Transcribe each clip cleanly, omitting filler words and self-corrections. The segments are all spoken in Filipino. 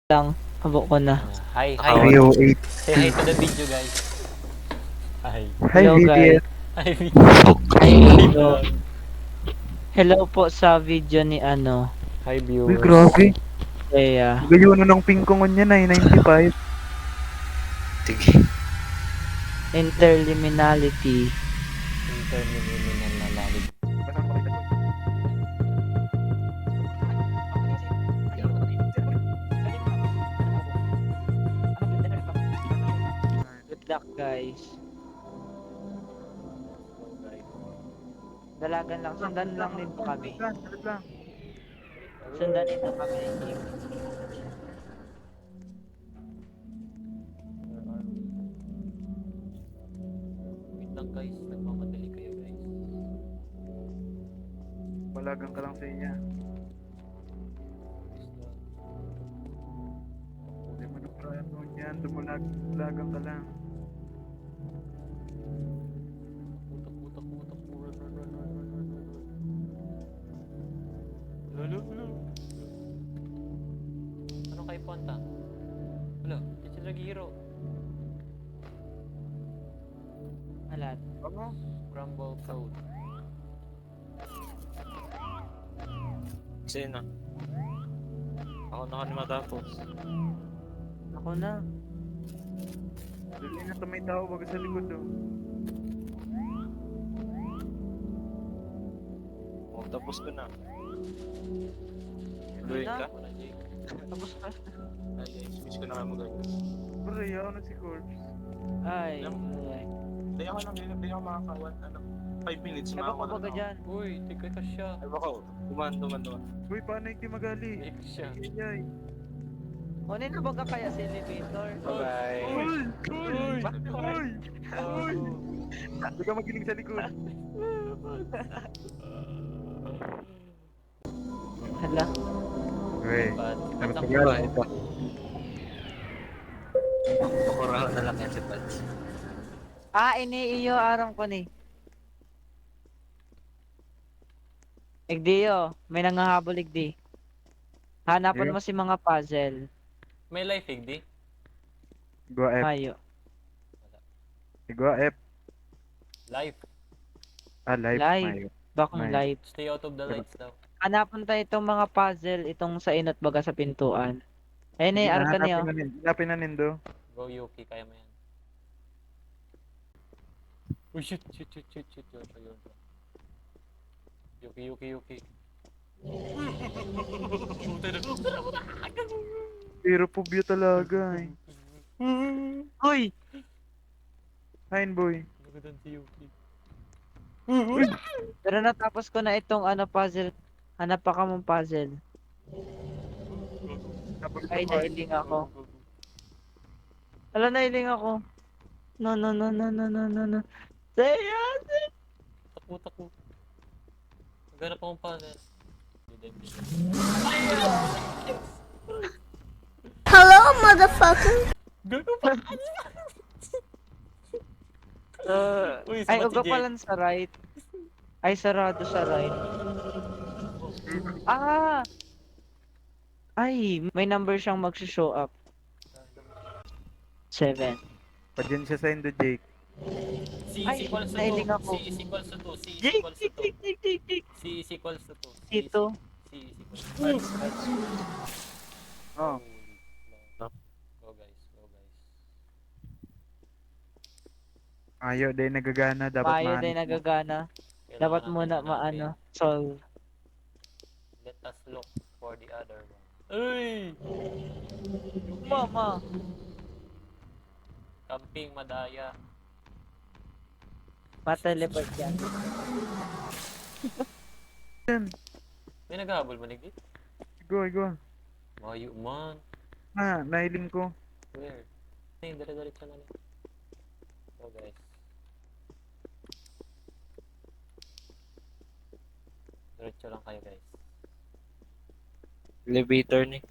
lang, habo ko na. Hi. Rio 8. Say hi to the video, guys. Hi. Hi, Hello guys. VTS. Hi, video. Hi Hi, video. vlog. Hello po sa video ni Hi, Uy, viewers. grabe. Kaya Gayuno ng pingkongon niya na 95. Sige. Interliminality. Interminable na lalit. Good luck guys. Dalagan lang, sundan lang din po kami. Salit lang. Sundan nito kami. Wait lang, guys. Nagmamadali kayo, guys. Balagan ka lang sa iya. Hindi mo na prayan mo yan. Dumulagan ka lang. Utak. Run. Lalo. Ano kayo punta? Wala, di sila nag-hero. Alat. Ano? Rumble Code. Sino? Ako na matapos. Ako na. Dali na may tao baga sa likod do. Oh, tapos ko na. Ano Tuloy na? ka? Wala, Jake. Tapos ka. Ay, miss ko na kayo mag-guard. Pero yaw na si Corpse. Ay. Hindi ako makakawan. 5 minutes. Ay, baka baga dyan. Uy, tika ka siya. Ay, baka. Duman. Uy, paano yung timagali? Tika siya. Iyay. Kunin na baga kaya si elevator? Bye. Uy! Hindi ka magiling sa likod. Hala. Uy. But, Ito. Pakurahan na lang yan si Pads. Ini iyo aram ko ni. Igdiyo, may nangahabol igdi. Hanapan Iyo? mo si mga puzzle. may life, Igdi. Gua F. Mayo. Gua F. Life. Live. Live. Mayo. Bakong May. light. Stay out of the lights daw. Hanapan tayo itong mga puzzle, itong sa inot baga sa pintuan. Ayun eh, arka niyo. Hanapin na nindo. Go, Yuki. Kaya mo yan. Uy, shoot. Yun. Yuki. Pero pobya talaga eh. Uy! Hain boy. Magadan si Yuki. Pero natapos ko na itong puzzle. Hanap pa ka mong puzzle. Ay, nailing ako. Ala, nailing ako. No. Saya! Takbo. Maghanap akong puzzle. Hello, motherfucker. Gano'n pa? Uy, Ay, sabat si uga Jake. pala sa right. Ay, sarado sa right. Ay, may number siyang mag-show up. 7. Padyan siya sa Indo Jake. C Ay, is equals to nailing 2. ako. C is equals to 2. C is Jake! equals to 2. Jake! C is equals to 2. Dito. C is equals to 2. Oh. Go guys. Ayo, day nagagana. Dapat Mayo mahanap din mo. nagagana. Kailangan Dapat natin muna hanapin. solve. Let us look for the other one. Uy! Mama! Camping madaya. Mateleport yan. May naghahabol man Igdi? Go. Mayo man. Nahiling ko. Where? Ay, dali-dali na lang. Go guys. Diretso lang kayo guys. Elevator ni.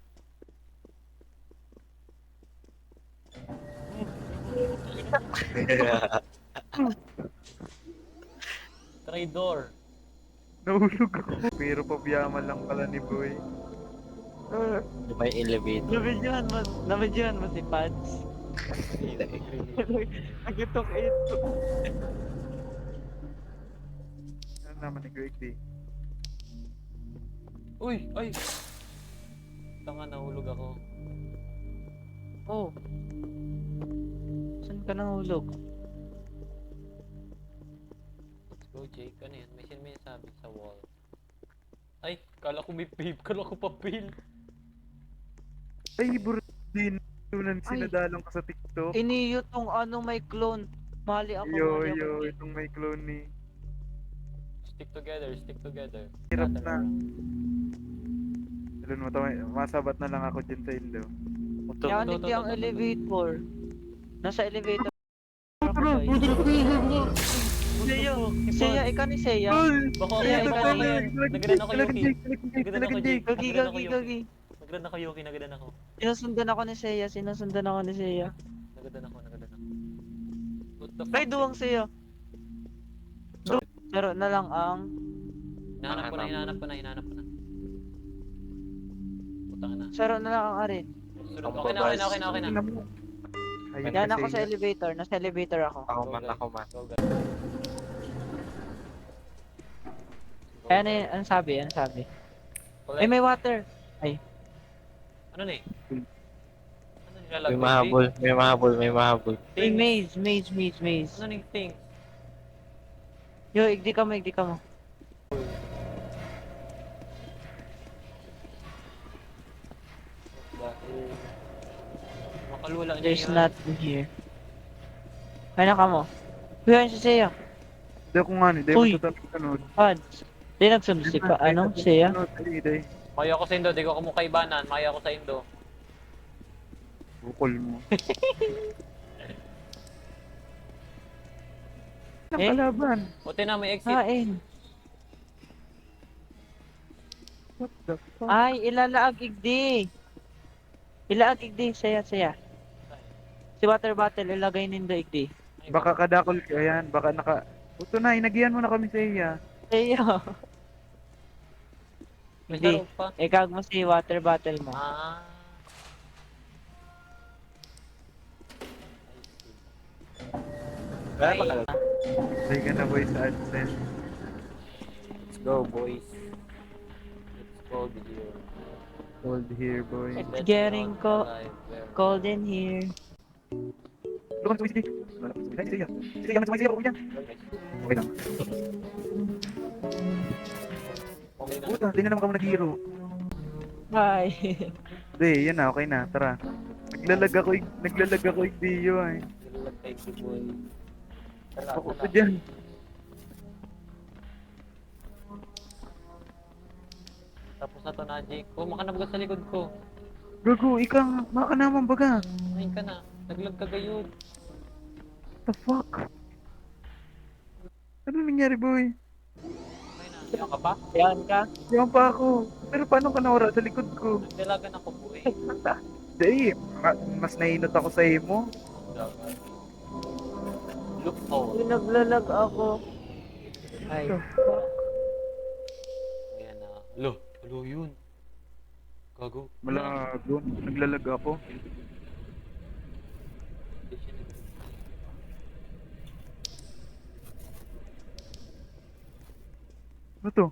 Traitor. Nahulog ako. Pero pabiyaman lang pala ni boy. May elevator. Nabidyohan mo si Pads. Nagitok ito. Ano naman ni Greg D? Uy! Ay! Tanga, nahulog ako. Oh. Saan ka nahulog? Let's go, Jake. Ano yan? May sabi sa wall. Ay! Kala ko may pave. Kala ko pa fail. Ay, bro, din. Tunan Ay. sinadalang ka sa TikTok. Iniyo tong ano may clone. Mali ako, Yo, mali ako. yo, itong may clone ni. Stick together, stick together. Hirap na. Alam mo, masabat na lang ako dyan sa Indo. Yanik to, yung to. elevator. Nasa elevator. ako, guys. Seya, Seya, ikaw ni Seya. Baka ako Kaya yan, ikaw baka ako na yan. Nagran ako, Yuki. Nagran ako, Jake. Gagi, Nagran ako, gagi, Yuki. gagi. Nagran ako, Yuki. Nagran ako. Sinusundan ako ni Seya, sinusundan ako ni Seya. Nagran ako. What the fuck? Kay duwang Seya. Pero na lang ang Hinahanap ko na. Putang na. saro na lang ang arin. Sunod. Okay na. Ayun Yan kasi ako sa yun. elevator, nasa elevator ako. Ako man. Go, guys. Kaya ano yun, anong sabi? Collect. Ay, may water. Ano ni? Ano nilalagay? May mahabol. May Things. maze. Ano ni things? Yo, igdi ka mo. Dahil makalula niya There's yun. nothing here. Kaya ka mo. Uy, ayun si Seya. Hindi ako nga, hindi Uy. mo tatanod. Pads. Di nagsunod si pa, ano, Seya? Maya ako sa Indo, di ko kamukha ibanan. Maya ako sa Indo. Bukol mo. Ang Eh? kalaban. Buti na may exit. Kain. What the fuck? Ay, ilalaag igdi. Ilaag igdi, Seya. Si water bottle, ilagay nindo igdi. Ay, Baka kadakol ka yan. Baka naka... Ito na, inagihan mo na kami sa iya. Seya. may Hindi. sarog pa. Ikag mo si water bottle mo. Ah. Kaya Ay. baka Say ka na boy sa AdSense. Let's go, boys. Let's go here. Hold here, boy. It's getting cold in here. Lukan sa sige. Ay, sige. Sige, yaman sa sige ako dyan. Okay lang. Okay na. Puta, di na naman kami nag-hero. Hi. Hindi, yan na, okay na. Tara. Naglalag ako video ay. Thank you, boy. Tara, Ako tara. pa dyan. Tapos na to na, Jake. Oh, makanab ka sa likod ko. Gago, ikaw, maka naman baga. Ayun ka na. Naglag ka gayon. The fuck? Ano nangyari, boy? Okay na. Diyan ka pa? Yan ka. Diyan pa ako. Pero paano ka nawala sa likod ko? Nagdalagan ako, boy. Dahil, mas nainot ako sa imo. Look out. Uy, naglalag ako. Ay. Ayan na. Lo. Lo yun. Gago. Malago. Naglalag ako. Hindi siya nag- Ano to?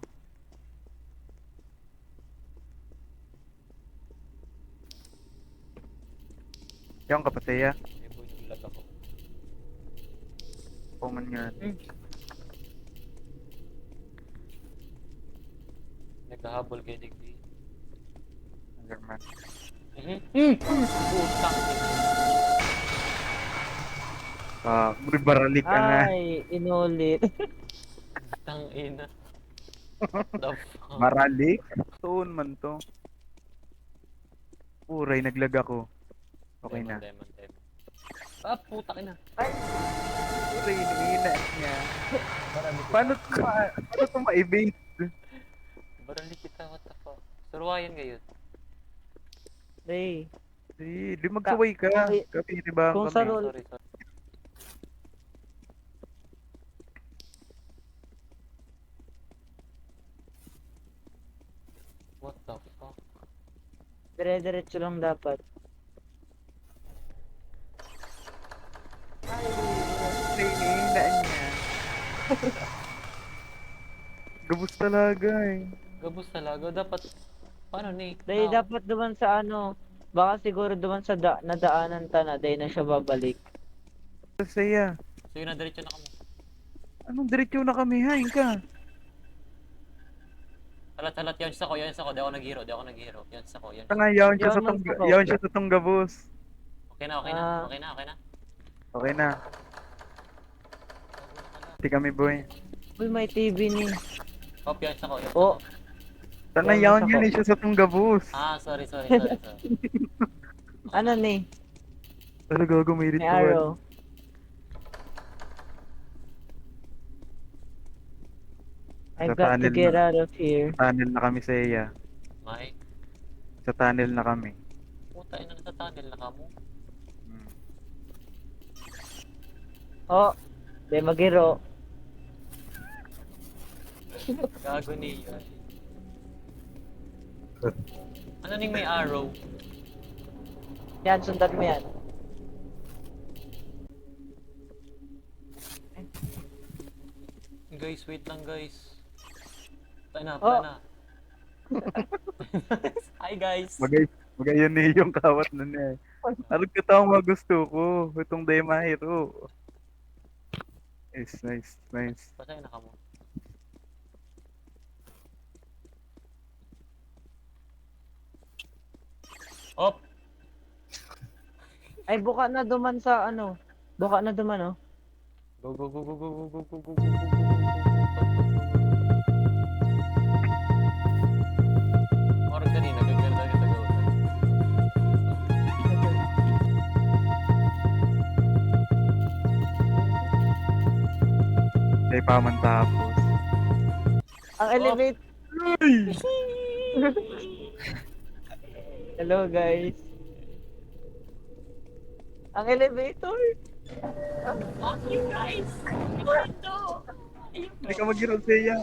Yan ka pa, Teya. Eh, boy, naglag ako. O man nga. Nagkahabol kay Digdi. Underman. Putang. May baralik ka na. Ay, inulit. Tang ina. The fuck? Maralik? Tuon man to. Puray, naglag ako. Okay na. Demon. Ah, puta ka na. Puray, hinihina niya. Paano to ma-evade? Barali kita, what the fuck? Surwayan ngayon. Ray. Di magsaway ka. Kapi, di ba? Kung Kami. sa roll- Sorry. What the fuck? Dire-diretso lang dapat. Naiinaan niya. Gabos talaga eh. Gabos talaga. Dapat, paano ni? Dahil How? dapat duman sa ano, baka siguro duman sa nadaanan ta na, dahil na siya babalik. Saya. So yun na, diretso na kamo. Anong diretso na kami? Hain ka. Halat, yan sa ko, yan sa ko. Di ako naghiro, di ako naghiro. Yan sa ko, yan. Tanga, yawan siya Yawan sa mo tong, sa ko. yawan siya sa tong gabos. Okay na, okay na, Ah. okay na, okay na. Okay na. Hindi kami boy. Uy, may TV ni. Hop, yan sa ko, yan sa Oh, ko. Tanga, Yawan yawan sa yun ko. eh siya sa tong gabos. Ah, sorry. ano ni? Ano gago, may May ritual. arrow. I Sa got to tunnel get na. out of here. Tunnel na kami sa iya. May, Sa tunnel na kami. puta, ina nasa tunnel na kamo. Hmm. Oh, di magiro. Gago niya. Ano ning may arrow? Yan, sundan mo yan. Guys, wait lang guys. Tayo na, Oh. na. Hi guys. Magayon eh yung kawat na niya eh. Arag ka tao magusto ko. Itong Dema Hero. Nice. Pasay na kamo. Op! Ay, buka na duman sa ano. Buka na duman, oh. Go. Orag kanina, gaganda kita gawin. Kaya pa man tapos. Ang elevator. Hello, guys. Ang elevator. Fuck you guys. Hindi ka mag-hero sa iya.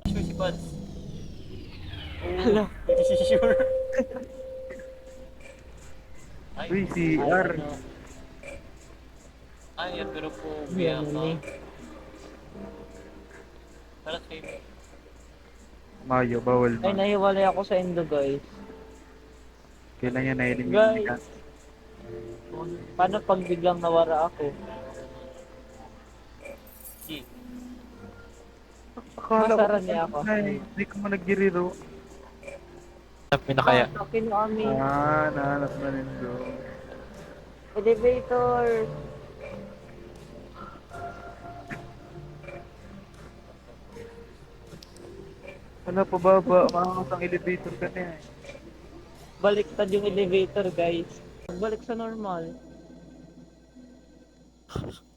Sure si Buds. Hello. Sure. Uy, si R. Ay, pero po Yan, biya ni. ka. Tara, save. Mayo, bawal Ay, ma. nahiwalay ako sa Indo, guys. Kailan yan na-eliminate Guys. ka. Paano pag biglang nawara ako? Si. Akala Masara niya ako. Ay, hindi ka mo nag-hero. Sabi na kaya. Akin kami. Nahanap na rin doon. Elevator. Wala pa baba, maangat ang elevator ka na eh. Baliktad yung elevator, guys. Balik sa normal.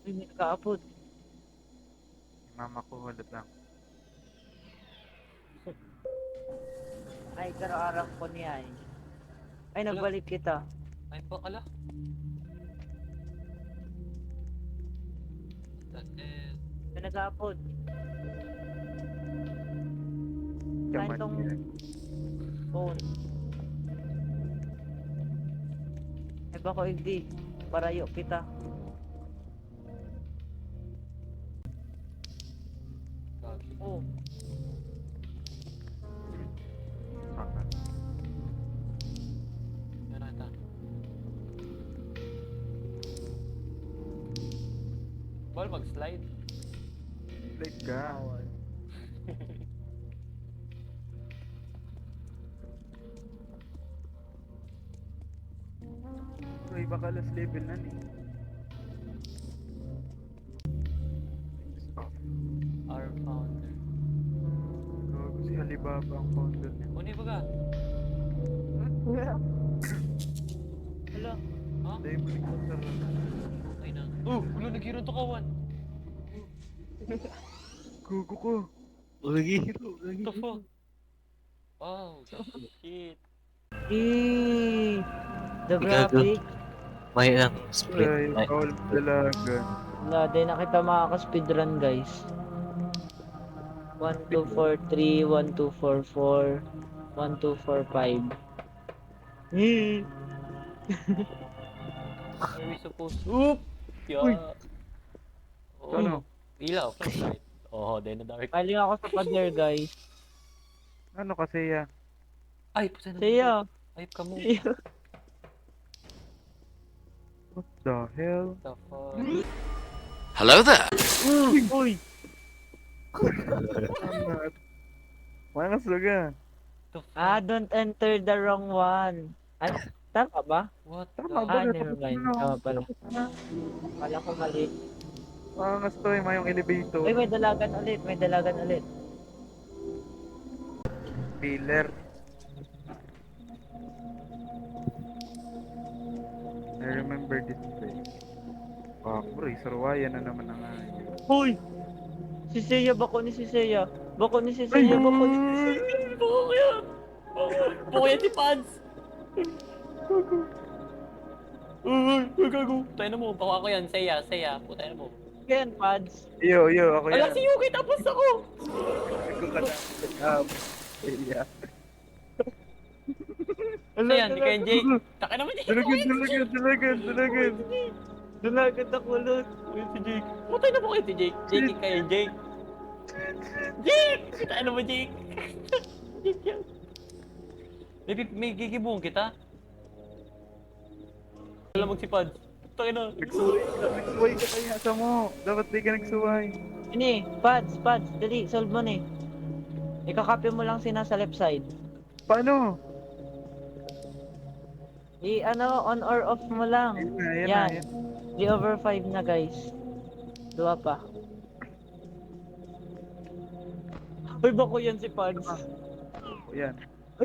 Hindi nakaapot. Mama ko, wala lang. Ay, karo-arang ko niya eh. Ay, nagbalik kita. Ay, pakala. That is... May nag-aapot. Kain Yaman tong yan. phone. Ay, bako hindi. Parayo kita. Oh, Yan na ito. Ball mag-slide. Like ka. So, iba ka last level na ni. Our founder. Gago si Alibaba ang founder niya. Uni ba ka? hello. Ha? Dahil mo rin sa Ay na. Ulo, nag-hero to kawan. Gugo ko. Ulagiro. What the fuck? Wow, shit. The Gago. graphic. May split. Ay, May, bawal dalaga. Wala, di na kita makaka-speedrun, guys. 1243, 1244, 1245. Are we supposed to? Oop! Yeah. Oh, Ano? ilaw, flashlight. Oh, then the dark. Paling ako sa pader, guys. Ano kasi ya? Ay, pusa na. Siya. Ay, kamo. Siya. What the hell? The fuck? Uy! Mga suga. The fuck? Don't enter the wrong one. Tama ba? What Tama the? ba? Never mind. Tama pala. Kala ko mali. Mga story, mayong elevator. Uy, may dalagan ulit. May dalagan ulit. Pillar. I remember this place. Ah, bro, Sarwayan na naman ang Uy! Si Seiya, bako ni si Seiya. Bako ni si Seiya, bako ni si Seiya. Bako ko yan! Bako yan si Pads! Uy, gago. Tayo na mo, bako ako yan. Seiya. Putay na mo. Ken, Pads. Yo, ako Ala, yan. si Yuki, tapos ako! Ikaw ka na. Yeah. Seiya, hindi kayo Jake. Taka naman Jake. Dalagan. Dalagan ako ulit. Uy, si Jake. Putay na mo kayo si Jake. Jake kayo, Jake. Jake! Tayo na mo, Jake. Jake yan. May gigibuhong kita. Alam mo si Pads. Tayo na. Nagsuway ka kaya sa mo. Dapat di ka nagsuway. Ini, Pads, dali, solve mo ni. Ikakopy mo lang sina sa left side. Paano? On or off mo lang. Yan Yan. na. 3/5 na, guys. Dua pa. Uy, bako yan si Pads. Yan.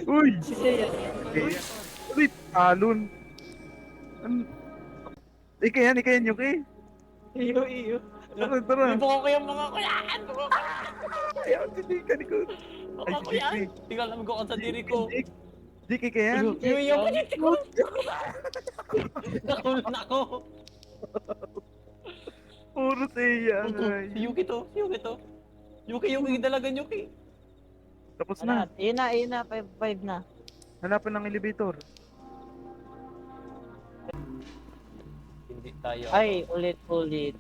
Uy! Si Seiya. Okay, yan. Uy, talon. Ika yan, Yuki. Iyo. Tara. Buko ko yung mga kuyan! Buko ko! Ayaw, hindi ka ni ko. Buko ko yan! Tingnan alam ko sa diri ko. Jiki ka yan? Yung paniti ko! Nakulun ako! Puro siya. Si Yuki to. Yuki, dalagan Yuki. Tapos na. Ayun na, 5 na. Hanapan ng elevator. Hindi tayo. Ay, ulit.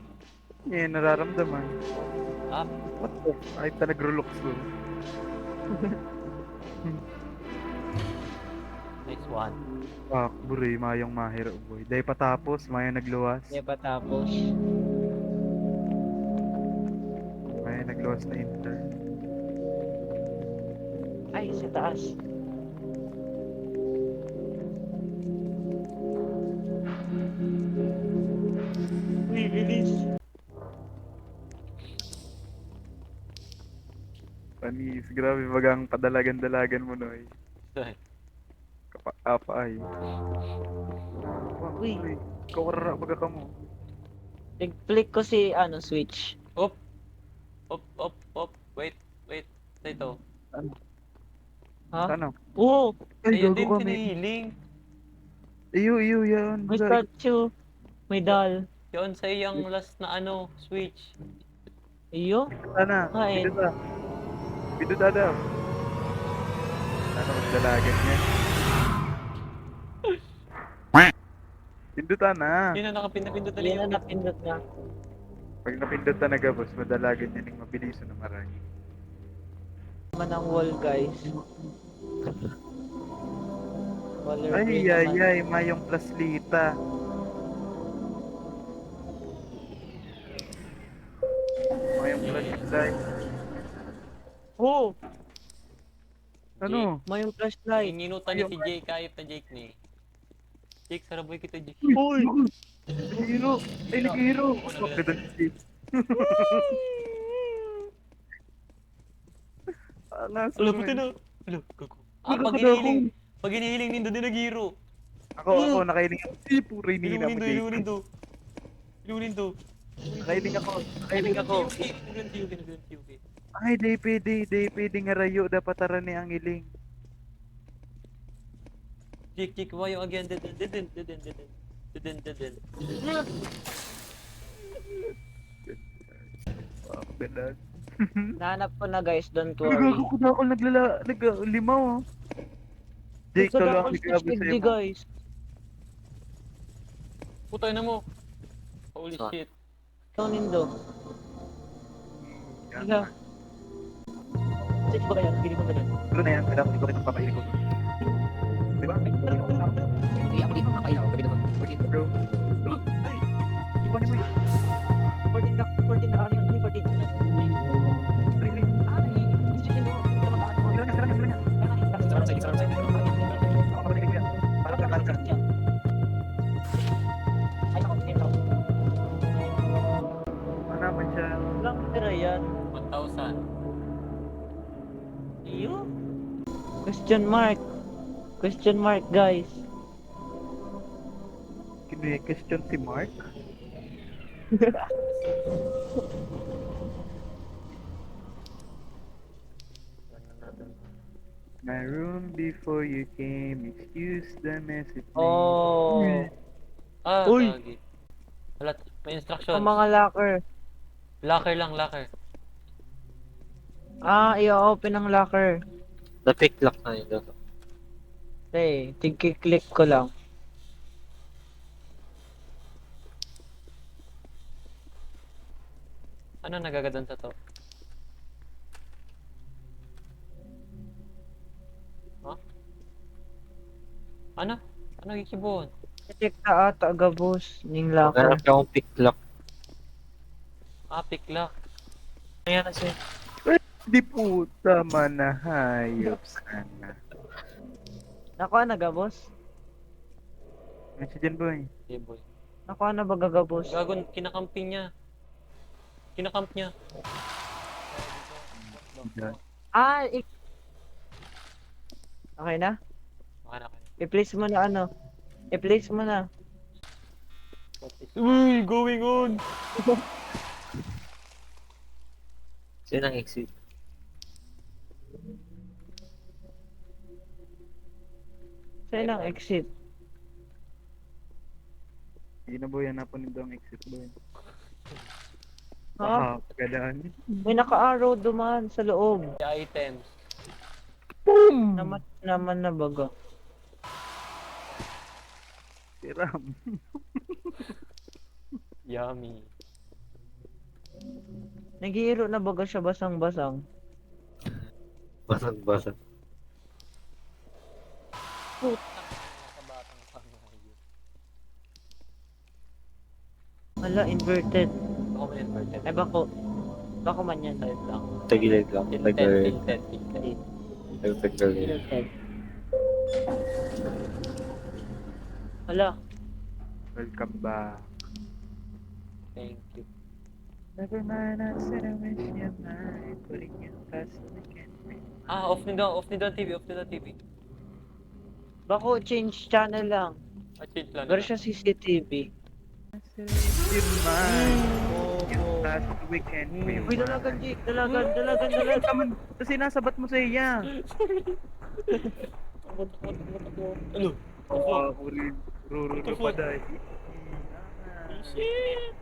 Eh, nararamdaman. Ah, What the? Ay, nag-relax ko. nice one. Ah, buri, mayong mahiro, boy. Dahil patapos, mayong nagluwas. Hindi pa tapos. Mayong nagluwas na inter. Ay, sa taas. Uy, bilis. Panis, grabe bagang padalagan-dalagan mo, Noy. Apa ay. Uy. Kawarara baga ka mo. Nag-click ko si, switch. Op. Wait. Ito. Ha? Ano? Oo! Ay, Ayun gago din kami. sinihiling. Iyo, yan. May statue. May doll. Yun sa yung last na switch. Iyo? Sana, Kain. biduta. Biduta daw. Ano magdalagan niya? Pinduta na. Yun na nakapindot na Yan yung na napindot na. Pag napindot na nagabos, madalagan niya ng mabilis na marami. Naman ang wall, guys. Color green naman. Ay, mayong plaslita. Mayong flashlight. Oo! Ano? May yung flashlight. Inutan niya si Jake, kahit na Jake ni. Jake, saraboy kita Jake. Uy! Hero! Ay, nag-hero! Fuck na doon si Ala, puti na. Ala, gago. Gago Pag na ako. hinihiling. Pag hinihiling nindo din nag-hero. Ako, nakailing ako. Si puro hinihina mo, Jake. Ilunin to. Nakailing ako. Nakailing ako. Naglan si Yuki. Ay, di pwede nga rayo. Dapat tara ni ang iling. Jake, wayo again. Deden. Fuck, ganun. Nahanap ko na guys, don't worry. Nagago ko na ako naglimaw oh. Jake, Gusto tala na ako ako grabe switch sa'yo mo. guys. Putay na mo. Holy Saan? shit. Ikaw nindo. Yan. Ikaw. Switch ba kaya? Pili mo na dun. Pero na yan, kailangan ko rin ang papailing ko. Diba? Hindi ako dito makailaw. Gabi naman. 14 Bro. Ay! Iwan mo yun. 14 na. 14 na. Ano yun? 14. Really? Ay! Switchin mo. Sila niya, sila niya, sila niya. Sarap sa'yo, sarap sa'yo. Ako kapatid ko yan. Parang kakal ka. Ay, ako. Ikaw. Ano naman siya? Walang tira yan. 1,000. Iyo? Question mark. Question mark guys. Question si Mark? My room before you came, excuse the mess it made. Oh. Ah, Uy! gagi. Wala, may instruction. Ang mga locker. Locker lang, locker. Ah, i-open ang locker. Na-pick lock na yun. Okay, tig-click ko lang. Ano nagagadan sa to? Huh? Ano? Ano gikibon? Check ta ata gabos ning locker. Meron ka akong pick lock. Ah, pick lock. Ayan na siya. Di puta manahayop sana. Nakuha na gabos? Ano siya dyan boy? Hey boy. Nakuha na ba gagabos? Gagon, kinakampi niya. Kinakamp niya. Ah, okay na? Okay na, okay na. I-place mo na ano? I-place mo na. What is... Uy, going on! Sino ang exit? Saan ang exit? Hindi na boy, hanapan nito ang exit boy. Ha? Gadaan. May naka-arrow duman sa loob. Items. Naman na baga. Tiram. Yummy. Nag-iiro na baga siya basang-basang. Basag-basag. Nakabatang pangayo. Hala, inverted. Ako may inverted. Ay, bako. Bako man yan. Side lang. Tagilid lang. Tilted, Tagilid. tilted, tilted. Tagilid. Inverted. Hala. Welcome back. Thank you. Never mind, I said I wish you might. Putting you past the can't breathe. Ah, off ni Don TV, off ni Don TV. Bako, change channel lang. Ah, cheat lang. Pero siya CCTV. I said I wish you might. You past the weekend. Uy, dalagan, Jake. Dalagan. Kaman, kasi nasabat mo sa iya. Ano? Oo, ruro pa dahil. Shit!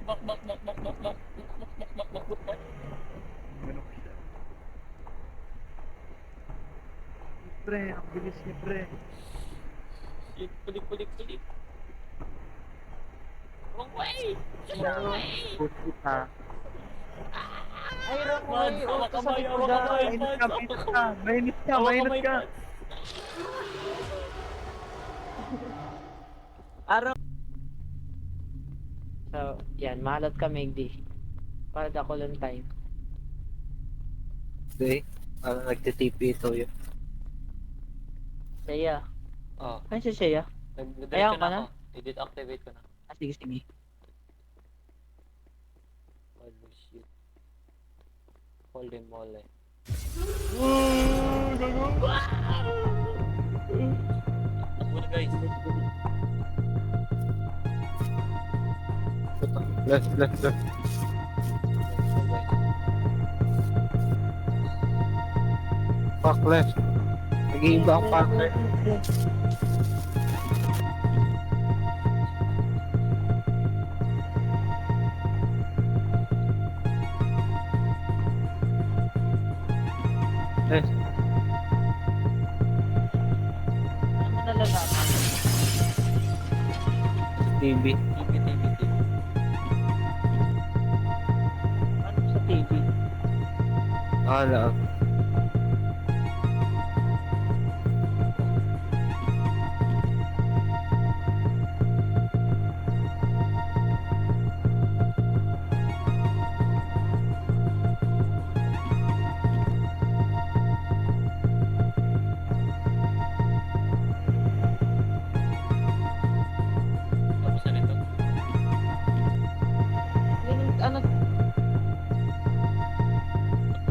Bak. Ano ko siya? Pre, ang bilis niya pre. Shit, pulik. Wrong way! Wrong way! Puta. Ay, wrong Man, way. hawak Sa kamay, likod, hawak ah. kamay. Mainit ka. Araw. So, yan. Mahalot ka, Megdi. Para da ko lang time. Okay. Nagtitipi ito yun. Saya. Oh, Ano si Saya? nag-delete Ayaw ko ka na na? ako. I-deactivate ko na. Ah, sige. Holy shit. Holy moly. Takbo na guys. Left. Fuck left. Nag-iiba ang partner. Eh, Ano mo nalalaman? TV. TV. Ano sa TV? Akala. Tapos na nito. Ano?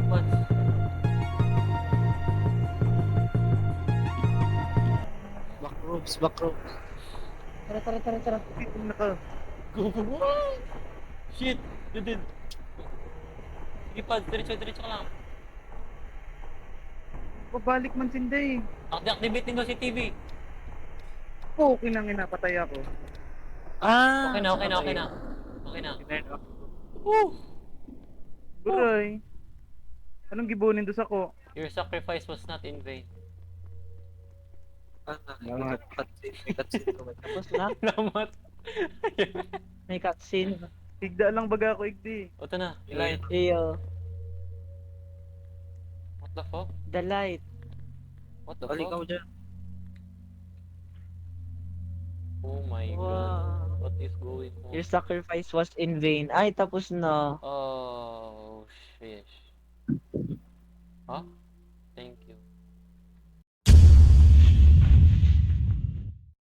Once. Backrooms. Tara. Dito naka. Shit! Dudin! Sige pa, diretso ka lang. Pabalik man sinday. Activate din daw si TV. Okay nang inapatay ako. Ah! Okay na. Buray. Anong gibunin doon sa ko? Your sacrifice was not in vain. May cutscene ko. Tapos na. Salamat. May cutscene. Igda lang baga ako igdi. O, ito na. Light. Iyo. What the fuck? The light. What the Balik fuck? ako dyan. Oh my god. Wow. What is going on? Your sacrifice was in vain. Ay, tapos na. Oh, shit. Huh?